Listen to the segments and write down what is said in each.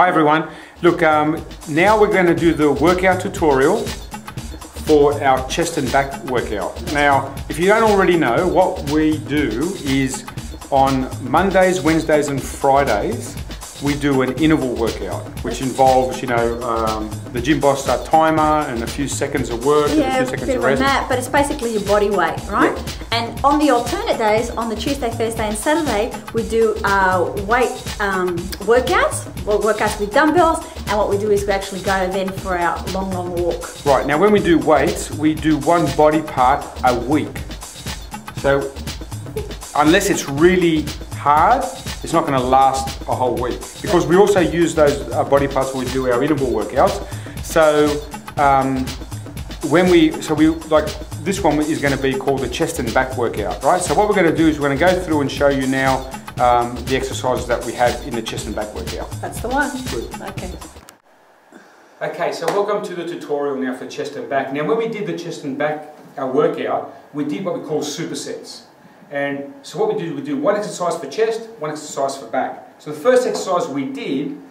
Hi everyone. Look, now we're going to do the workout tutorial for our chest and back workout. Now, if you don't already know, what we do is on Mondays, Wednesdays and Fridays, we do an interval workout, which involves, the gym boss timer and a few seconds of work and a few seconds of rest. Mat, but it's basically your body weight, right? Yeah. And on the alternate days, on the Tuesday, Thursday and Saturday, we do weight workouts with dumbbells, and what we do is we actually go then for our long walk. Right, now when we do weights, we do one body part a week. So, unless it's really hard, it's not going to last a whole week, because we also use those body parts when we do our interval workouts. So this one is going to be called the chest and back workout, right? So what we're going to do is we're going to go through and show you now the exercises that we have in the chest and back workout. That's the one. Good. Okay. Okay, so welcome to the tutorial now for chest and back. Now when we did the chest and back workout, we did what we call supersets. And so what we do one exercise for chest, one exercise for back. So the first exercise we did,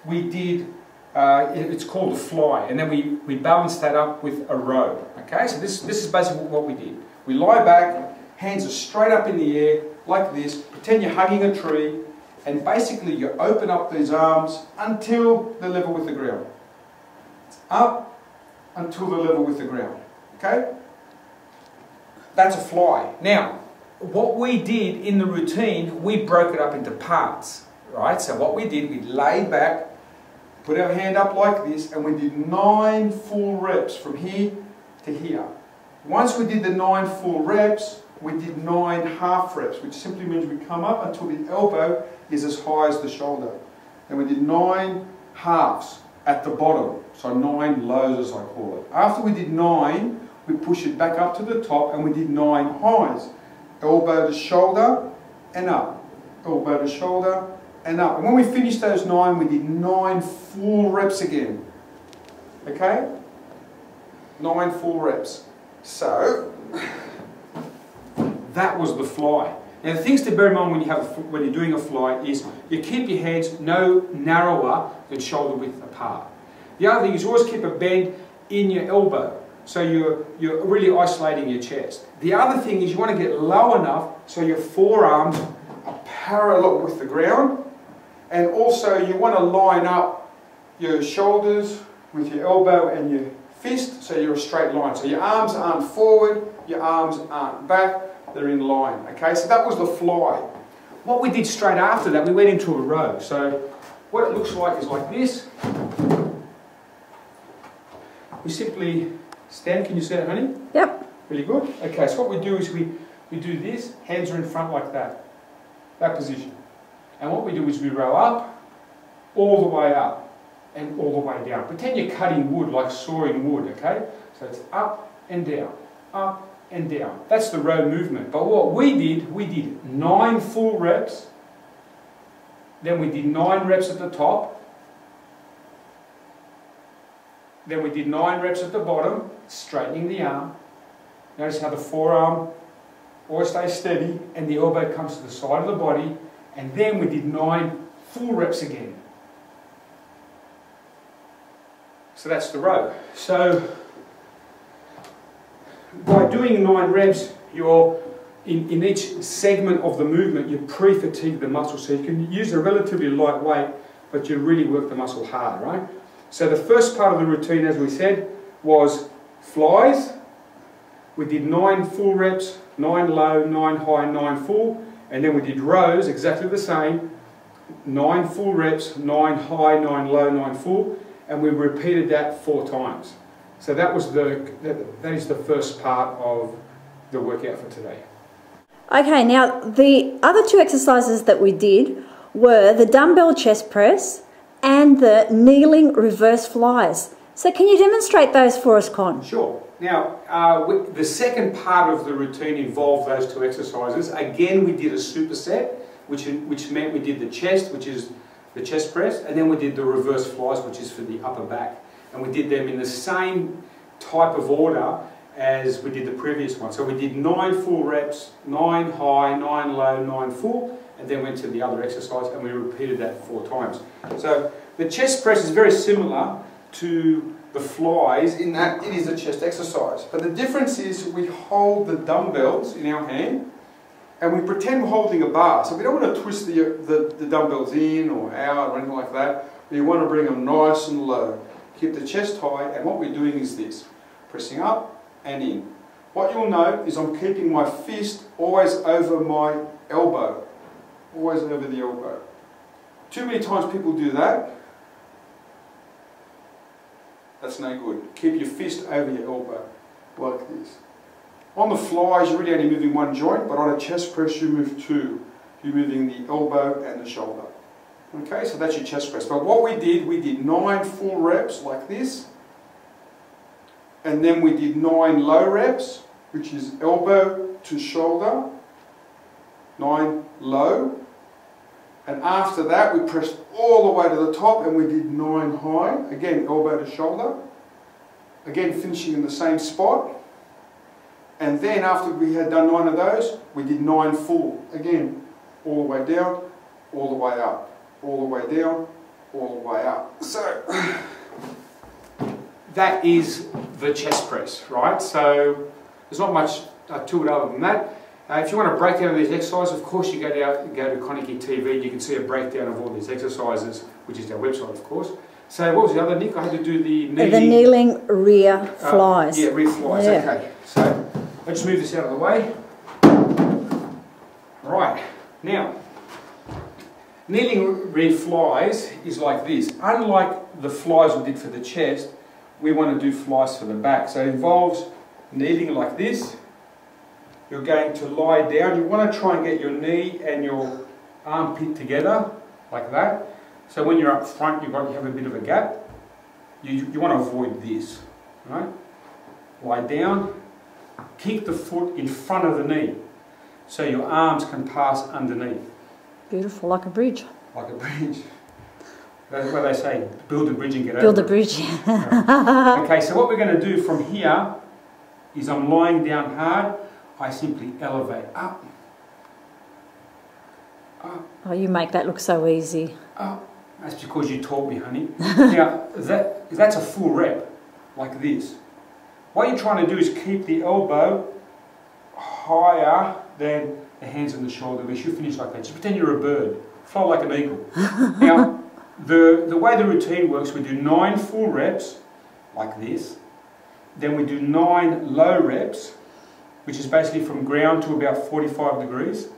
it's called a fly, and then we balanced that up with a row. Okay, so this is basically what we did. We lie back, hands are straight up in the air, like this, pretend you're hugging a tree, and basically you open up these arms until they're level with the ground. Up until they're level with the ground. Okay? That's a fly. Now, what we did in the routine, we broke it up into parts, right? So what we did, we laid back, put our hand up like this, and we did 9 full reps from here to here. Once we did the 9 full reps, we did 9 half reps, which simply means we come up until the elbow is as high as the shoulder. And we did 9 halves at the bottom, so 9 lows as I call it. After we did 9, we push it back up to the top and we did 9 highs. Elbow to shoulder and up, elbow to shoulder and up. And when we finished those 9, we did 9 full reps again. Okay? 9 full reps. So, that was the fly. Now the things to bear in mind when you're doing a fly is you keep your hands no narrower than shoulder width apart. The other thing is always keep a bend in your elbow. So you're really isolating your chest. The other thing is you want to get low enough so your forearms are parallel with the ground, and also you want to line up your shoulders with your elbow and your fist so you're a straight line. So your arms aren't forward, your arms aren't back, they're in line. Okay, so that was the fly. What we did straight after that, we went into a row. So what it looks like is like this. We simply stand. Can you see that, honey? Yep. Really good. Okay, so what we do is we do this, hands are in front like that position. And what we do is we row up, all the way up, and all the way down. Pretend you're cutting wood, like sawing wood, okay? So it's up and down, up and down. That's the row movement. But what we did 9 full reps, then we did 9 reps at the top, then we did 9 reps at the bottom, straightening the arm. Notice how the forearm always stays steady and the elbow comes to the side of the body. And then we did 9 full reps again. So that's the row. So by doing 9 reps, you're in each segment of the movement, you pre-fatigue the muscle. So you can use a relatively light weight, but you really work the muscle hard, right? So the first part of the routine, as we said, was flies. We did 9 full reps, 9 low, 9 high, 9 full. And then we did rows, exactly the same. 9 full reps, 9 high, 9 low, 9 full. And we repeated that 4 times. So that is the first part of the workout for today. Okay, now the other 2 exercises that we did were the dumbbell chest press and the kneeling reverse flies. So can you demonstrate those for us, Con? Sure. Now, the second part of the routine involved those 2 exercises. Again, we did a superset, which meant we did the chest, which is the chest press, and then we did the reverse flies, which is for the upper back. And we did them in the same type of order as we did the previous one. So we did 9 full reps, 9 high, 9 low, 9 full, and then went to the other exercise and we repeated that 4 times. So the chest press is very similar to the flies in that it is a chest exercise. But the difference is we hold the dumbbells in our hand and we pretend we're holding a bar. So we don't want to twist the dumbbells in or out or anything like that. We want to bring them nice and low. Keep the chest high, and what we're doing is this. Pressing up and in. What you'll note is I'm keeping my fist always over my elbow. Always over the elbow. Too many times people do that. That's no good. Keep your fist over your elbow, like this. On the flies, you're really only moving one joint, but on a chest press, you move two. You're moving the elbow and the shoulder. Okay, so that's your chest press. But what we did 9 full reps like this. And then we did 9 low reps, which is elbow to shoulder. 9 low. And after that, we pressed all the way to the top and we did 9 high. Again, elbow to shoulder. Again, finishing in the same spot. And then after we had done 9 of those, we did 9 full. Again, all the way down, all the way up. All the way down, all the way up. So, that is the chest press, right? So, there's not much to it other than that. If you want to break down these exercises, of course you go to ConikiTV, you can see a breakdown of all these exercises, which is our website, of course. So what was the other, Nick? I had to do the kneeling... The kneeling rear flies. Yeah, rear flies, yeah. Okay. So, let's just move this out of the way. Right, now, kneeling rear flies is like this. Unlike the flies we did for the chest, we want to do flies for the back. So it involves kneeling like this. You're going to lie down. You want to try and get your knee and your armpit together, like that. So when you're up front, you have a bit of a gap. You want to avoid this, right? Lie down. Kick the foot in front of the knee, so your arms can pass underneath. Beautiful, like a bridge. Like a bridge. That's what they say, build a bridge and get over it. Build a bridge. Right. Okay, so what we're going to do from here is I'm lying down hard. I simply elevate up. Up. Oh, you make that look so easy. Up. That's because you taught me, honey. Now, that's a full rep, like this. What you're trying to do is keep the elbow higher than the hands and the shoulder. We should finish like that. Just pretend you're a bird. Fly like an eagle. Now, the way the routine works, we do 9 full reps, like this. Then we do 9 low reps, which is basically from ground to about 45 degrees.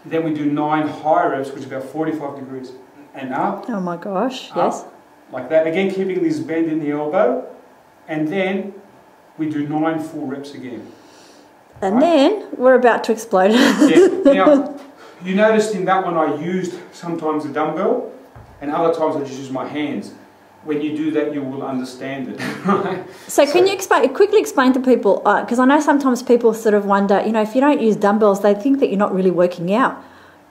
Then we do 9 high reps, which is about 45 degrees. And up. Oh my gosh, up, yes. Like that. Again, keeping this bend in the elbow. And then we do 9 full reps again. And right? then we're about to explode. Yeah. Now, you noticed in that one I used sometimes a dumbbell and other times I just use my hands. When you do that, you will understand it. Right? So can you quickly explain to people, because I know sometimes people sort of wonder, you know, if you don't use dumbbells, they think that you're not really working out.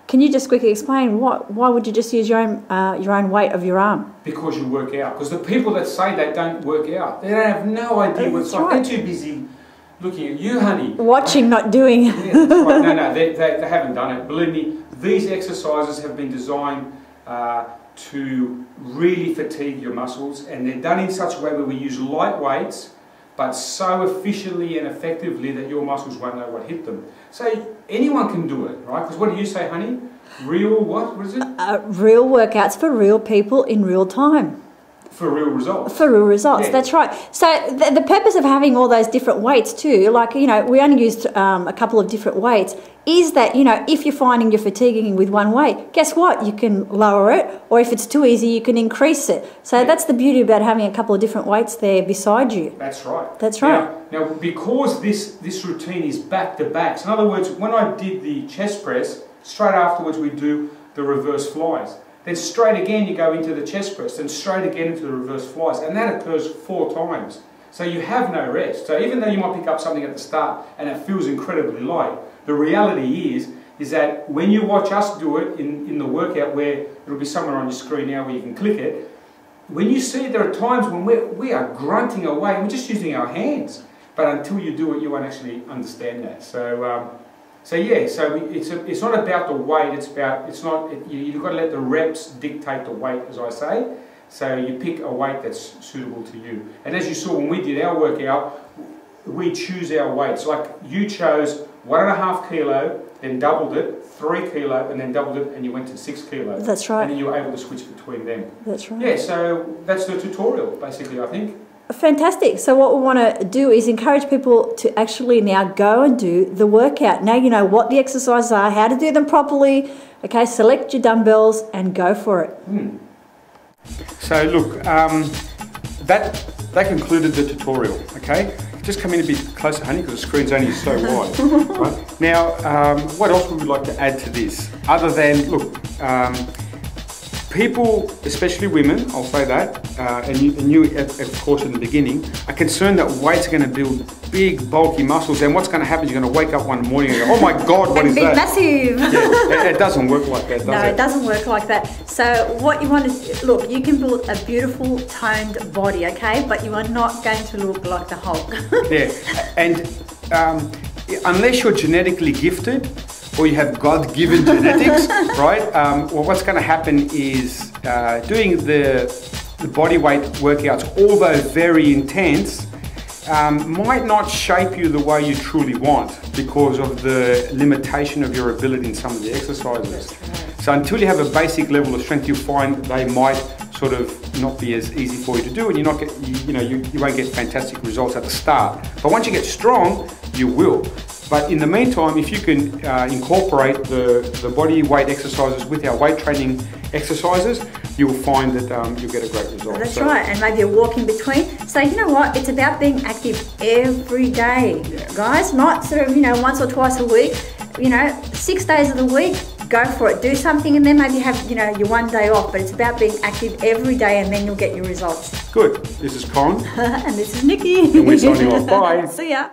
Can you just quickly explain why would you just use your own weight of your arm? Because you work out. Because the people that say they don't work out, they don't have no idea what it's like. Right. They're too busy looking at you, honey. Watching, not doing. Yeah, that's right. No, they haven't done it. Believe me, these exercises have been designed to really fatigue your muscles, and they're done in such a way where we use light weights, but so efficiently and effectively that your muscles won't know what hit them. So anyone can do it, right? Because what do you say, honey? Real what? What is it? Real workouts for real people in real time. For real results. For real results, yeah. That's right. So the purpose of having all those different weights too, like, you know, we only used a couple of different weights, is that, you know, if you're finding you're fatiguing with one weight, guess what? You can lower it, or if it's too easy, you can increase it. So yeah. That's the beauty about having a couple of different weights there beside you. That's right. That's right. Now because this routine is back to back, so in other words, when I did the chest press, straight afterwards we do the reverse flies. Then straight again you go into the chest press, then straight again into the reverse flies, and that occurs 4 times. So you have no rest. So even though you might pick up something at the start and it feels incredibly light, the reality is that when you watch us do it in the workout, where it'll be somewhere on your screen now where you can click it, when you see it, there are times when we are grunting away, we're just using our hands. But until you do it, you won't actually understand that. So So yeah, so it's not about the weight. You've got to let the reps dictate the weight, as I say. So you pick a weight that's suitable to you. And as you saw when we did our workout, we choose our weights. Like you chose 1.5 kilo, then doubled it, 3 kilo, and then doubled it, and you went to 6 kilo. That's right. And then you were able to switch between them. That's right. Yeah, so that's the tutorial, basically, I think. Fantastic. So what we want to do is encourage people to actually now go and do the workout. Now you know what the exercises are, how to do them properly. Okay, select your dumbbells and go for it. So look, that concluded the tutorial, okay? Just come in a bit closer, honey, because the screen's only so wide. Right? Now, what else would we like to add to this? Other than, look, people, especially women, I'll say that, and you of course in the beginning, are concerned that weights are going to build big, bulky muscles, and what's going to happen is you're going to wake up one morning and go, oh my God, what is that? Massive. Yeah, it doesn't work like that, does it? No, it doesn't work like that. So what you want is, look, you can build a beautiful, toned body, okay? But you are not going to look like the Hulk. Yeah, and unless you're genetically gifted, or you have God-given genetics, right? Well, what's going to happen is doing the body weight workouts, although very intense, might not shape you the way you truly want because of the limitation of your ability in some of the exercises. Right. So until you have a basic level of strength, you'll find they might sort of not be as easy for you to do, and you won't get fantastic results at the start. But once you get strong, you will. But in the meantime, if you can incorporate the body weight exercises with our weight training exercises, you'll find that you'll get a great result. That's right, and maybe a walk in between. So you know what, it's about being active every day, guys, not sort of, once or twice a week, 6 days of the week, go for it. Do something and then maybe have, your one day off, but it's about being active every day and then you'll get your results. Good. This is Con. And this is Nikki. And we're signing off. Bye. See ya.